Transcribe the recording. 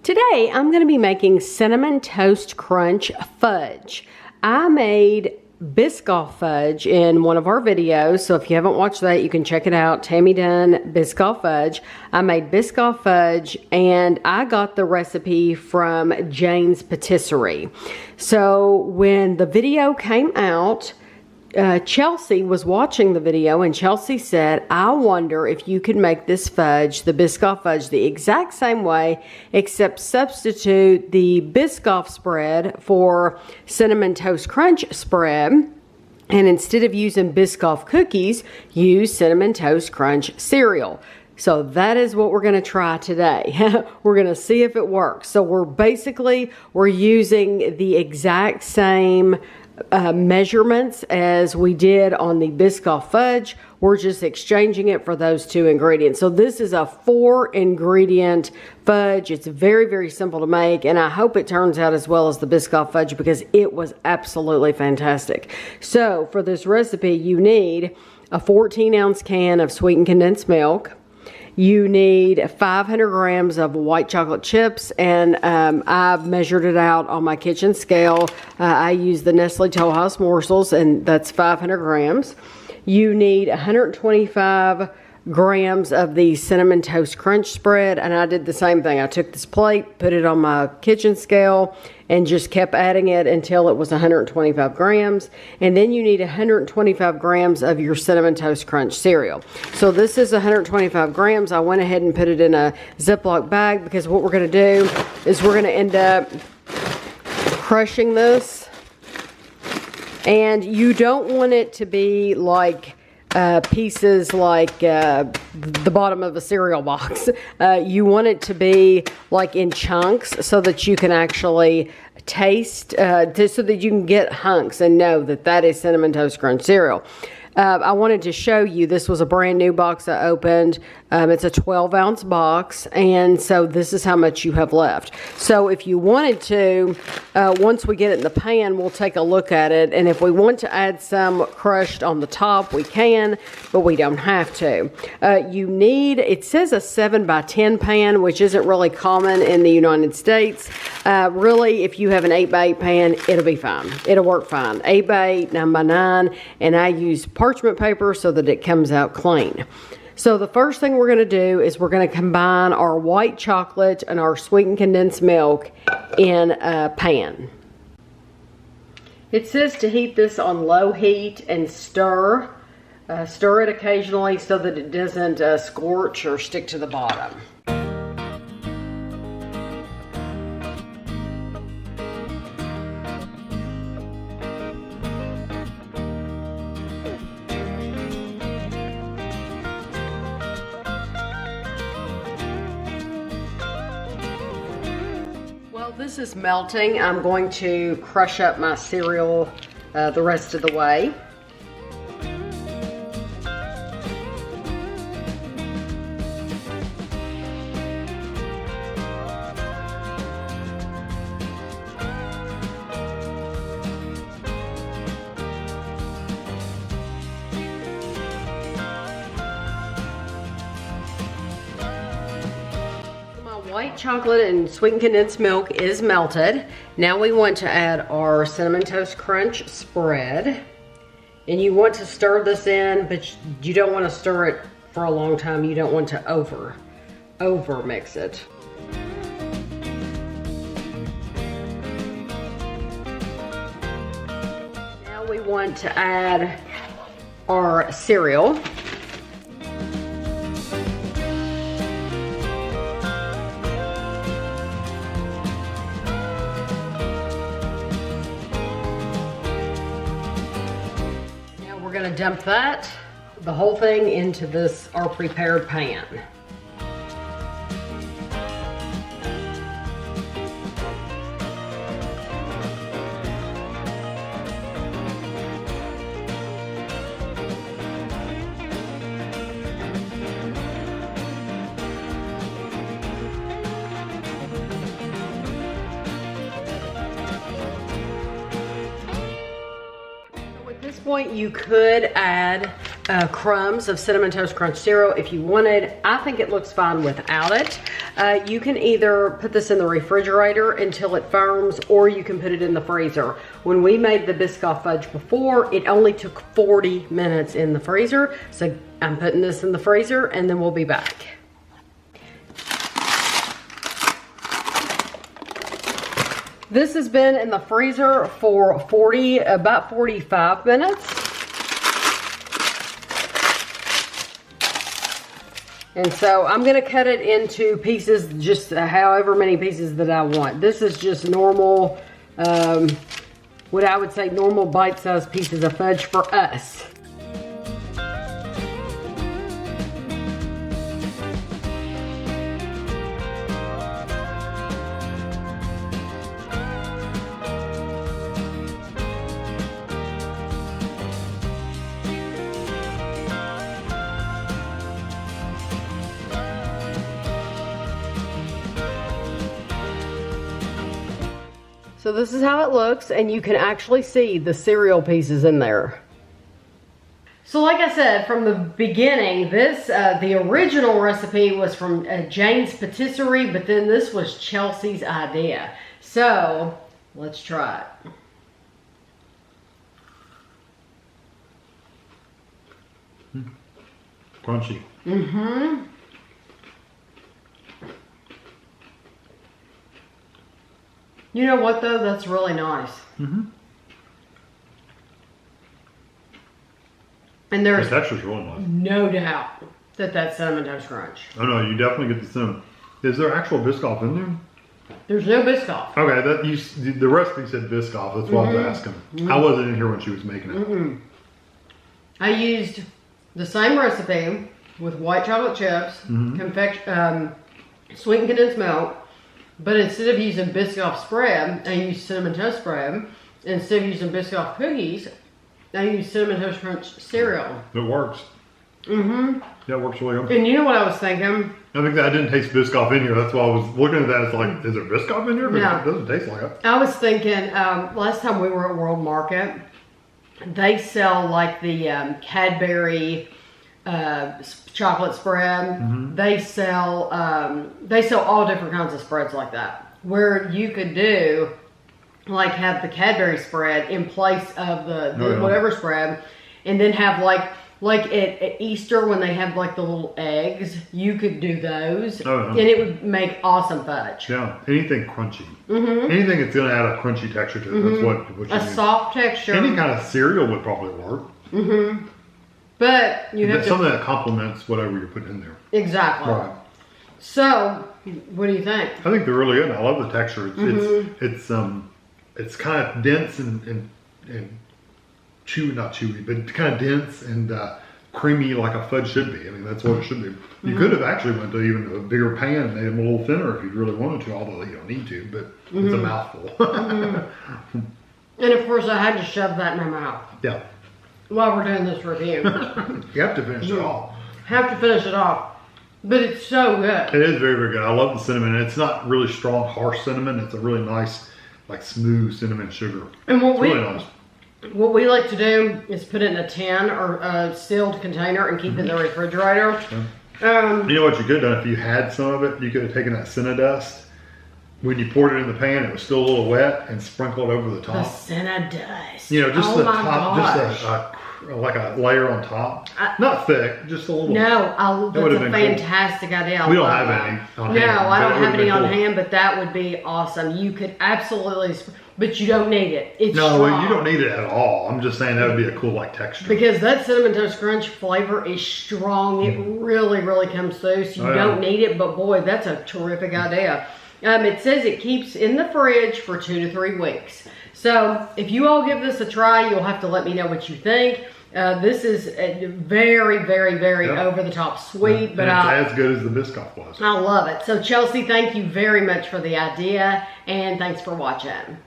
Today, I'm going to be making Cinnamon Toast Crunch Fudge. I made Biscoff fudge in one of our videos, so if you haven't watched that, you can check it out. Tammy Dunn Biscoff Fudge. I made Biscoff fudge, and I got the recipe from Jane's Patisserie. So when the video came out, Chelsea was watching the video, and Chelsea said, I wonder if you could make this fudge, the Biscoff fudge, the exact same way, except substitute the Biscoff spread for Cinnamon Toast Crunch spread. And instead of using Biscoff cookies, use Cinnamon Toast Crunch cereal. So that is what we're going to try today. We're going to see if it works. So we're using the exact same measurements as we did on the Biscoff fudge. We're just exchanging it for those two ingredients. So this is a 4-ingredient fudge. It's very, very simple to make, and I hope it turns out as well as the Biscoff fudge because it was absolutely fantastic. So for this recipe, you need a 14-ounce can of sweetened condensed milk. You need 500 grams of white chocolate chips, and I've measured it out on my kitchen scale. I use the Nestle Toll House morsels, and that's 500 grams. You need 125 grams of the Cinnamon Toast Crunch spread, and I did the same thing. I took this plate, put it on my kitchen scale, and just kept adding it until it was 125 grams. And then you need 125 grams of your Cinnamon Toast Crunch cereal. So this is 125 grams. I went ahead and put it in a Ziploc bag because what we're going to do is we're going to end up crushing this. And you don't want it to be like pieces like the bottom of a cereal box. You want it to be like in chunks so that you can actually taste, so that you can get hunks and know that that is Cinnamon Toast Crunch cereal. I wanted to show you, this was a brand new box I opened. It's a 12-ounce box, and so this is how much you have left. So if you wanted to, once we get it in the pan, we'll take a look at it, and if we want to add some crushed on the top, we can, but we don't have to. You need, it says a 7x10 pan, which isn't really common in the United States. Really, if you have an 8x8 pan, it'll be fine. It'll work fine. 8x8, 9x9, and I use parchment paper so that it comes out clean. So the first thing we're going to do is we're going to combine our white chocolate and our sweetened condensed milk in a pan. It says to heat this on low heat and stir. Stir it occasionally so that it doesn't scorch or stick to the bottom. This is melting. I'm going to crush up my cereal the rest of the way. White chocolate and sweetened condensed milk is melted. Now we want to add our Cinnamon Toast Crunch spread. And you want to stir this in, but you don't want to stir it for a long time. You don't want to over mix it. Now we want to add our cereal. We're going to dump the whole thing into our prepared pan. At this point, you could add crumbs of Cinnamon Toast Crunch cereal if you wanted. I think it looks fine without it. You can either put this in the refrigerator until it firms, or you can put it in the freezer. When we made the Biscoff fudge before, it only took 40 minutes in the freezer. So I'm putting this in the freezer and then we'll be back. This has been in the freezer for about 45 minutes. And so I'm gonna cut it into pieces, just however many pieces that I want. This is just normal, what I would say normal bite-sized pieces of fudge for us. So this is how it looks, and you can actually see the cereal pieces in there. So like I said, from the beginning, this, the original recipe was from Jane's Patisserie, but then this was Chelsea's idea. So let's try it. Crunchy. Mm-hmm. You know what though? That's really nice. Mm-hmm. And there's the texture's really nice. No doubt that that's Cinnamon Toast Crunch. Oh no, you definitely get the cinnamon. Is there actual Biscoff in there? There's no Biscoff. Okay, the recipe said Biscoff. That's why I was asking. I wasn't in here when she was making it. I used the same recipe with white chocolate chips, sweetened condensed milk. But instead of using Biscoff spread, I used Cinnamon Toast spread. Instead of using Biscoff cookies, I used Cinnamon Toast Crunch cereal. It works. Mm-hmm. Yeah, it works really good. And you know what I was thinking? I think that I didn't taste Biscoff in here. That's why I was looking at that. It's like, is there Biscoff in here? But No. it doesn't taste like it. I was thinking, last time we were at World Market, they sell like the Cadbury chocolate spread. They sell all different kinds of spreads like that, where you could do like have the Cadbury spread in place of the whatever spread, and then have like at Easter when they have like the little eggs, you could do those, and it would make awesome fudge. Yeah, anything crunchy. Anything that's gonna add a crunchy texture to it. That's what you need. Soft texture. Any kind of cereal would probably work. But you have something that complements whatever you're putting in there. Exactly. Right. So, what do you think? I think they're really good. I love the texture. It's kind of dense and chewy, not chewy, but kind of dense and creamy like a fudge should be. I mean, that's what it should be. You could have actually went to even a bigger pan and made them a little thinner if you really wanted to, although you don't need to, but it's a mouthful. And of course, I had to shove that in my mouth. Yeah. While we're doing this review. You have to finish it off. Have to finish it off. But it's so good. It is very, very good. I love the cinnamon. And it's not really strong, harsh cinnamon. It's a really nice, like smooth cinnamon sugar. And really nice. What we like to do is put it in a tin or a sealed container and keep it in the refrigerator. You know what you could have done if you had some of it? You could have taken that Cinnadust. When you poured it in the pan, it was still a little wet, and sprinkled over the top. The Cinnadust. You know, just the top, gosh. just like a layer on top. Not thick, just a little. No, that's a fantastic idea. We don't have any on hand. No, I don't have any on hand, but that would be awesome. You could absolutely, but you don't need it. It's strong. You don't need it at all. I'm just saying that would be a cool like texture. Because that Cinnamon Toast Crunch flavor is strong. It really, really comes through. So you don't need it, but boy, that's a terrific idea. It says it keeps in the fridge for 2 to 3 weeks. So if you all give this a try, you'll have to let me know what you think. This is very, very, very over the top sweet, but it's as good as the Biscoff was. I love it. So Chelsea, thank you very much for the idea, and thanks for watching.